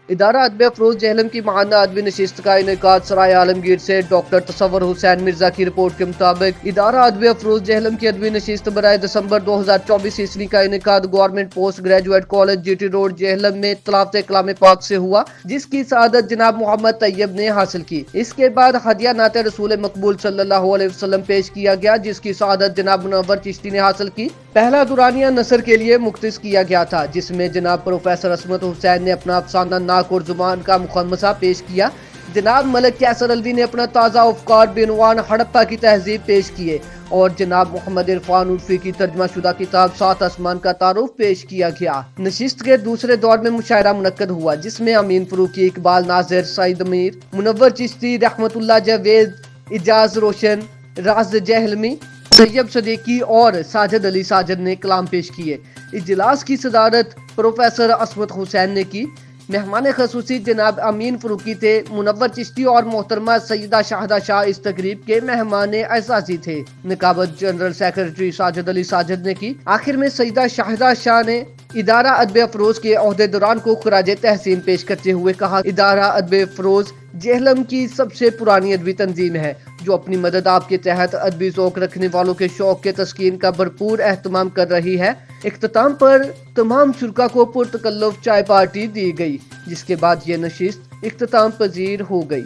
ادارہ ادب افروز جہلم کی ماہانہ ادبی نشست کا انعقاد سرائے عالمگیر سے ڈاکٹر تصور حسین مرزا کی رپورٹ کے مطابق ادارہ ادب افروز جہلم کی ادبی نشست برائے دسمبر 2024 عیسوی کا انعقاد government post graduate college G T road Jhelum میں تلاوت کلام پاک سے ہوا، جس کی سعادت جناب محمد طیب نے حاصل کی۔ اس کے بعد ہدیہ نعت رسول مقبول صلی اللہ علیہ وسلم پیش کیا گیا، جس کی سعادت جناب منور چشتی نے حاصل کی۔ پہلا دورانیہ نثر کے لیے مختص کیا گیا تھا، جس میں جناب پروفیسر عصمت حسین نے اپنا افسانہ ناک اور زبان کا مخمصہ پیش کیا۔ جناب ملک کیسر الوی نے اپنا تازہ افکار بعنوان ہڑپا کی تہذیب پیش کیے اور جناب محمد عرفان عرفی کی ترجمہ شدہ کتاب سات آسمان کا تعارف پیش کیا گیا۔ نشست کے دوسرے دور میں مشاعرہ منعقد ہوا، جس میں امین فروقی، اقبال ناظر، سعید امیر، منور چشتی، رحمت اللہ جاوید، اعجاز روشن، راز جہلمی، طیب صدیقی اور ساجد علی ساجد نے کلام پیش کیے۔ اجلاس کی صدارت پروفیسر عصمت حسین نے کی۔ مہمان خصوصی جناب امین فروقی تھے۔ منور چشتی اور محترمہ سیدہ شاہدہ شاہ اس تقریب کے مہمان اعزازی تھے۔ نقابت جنرل سیکرٹری ساجد علی ساجد نے کی۔ آخر میں سیدہ شاہدہ شاہ نے ادارہ ادب افروز کے عہدیداران کو خراج تحسین پیش کرتے ہوئے کہا، ادارہ ادب افروز جہلم کی سب سے پرانی ادبی تنظیم ہے، جو اپنی مدد آپ کے تحت ادبی ذوق رکھنے والوں کے شوق کے تسکین کا بھرپور اہتمام کر رہی ہے۔ اختتام پر تمام شرکاء کو پرتکلف چائے پارٹی دی گئی، جس کے بعد یہ نشست اختتام پذیر ہو گئی۔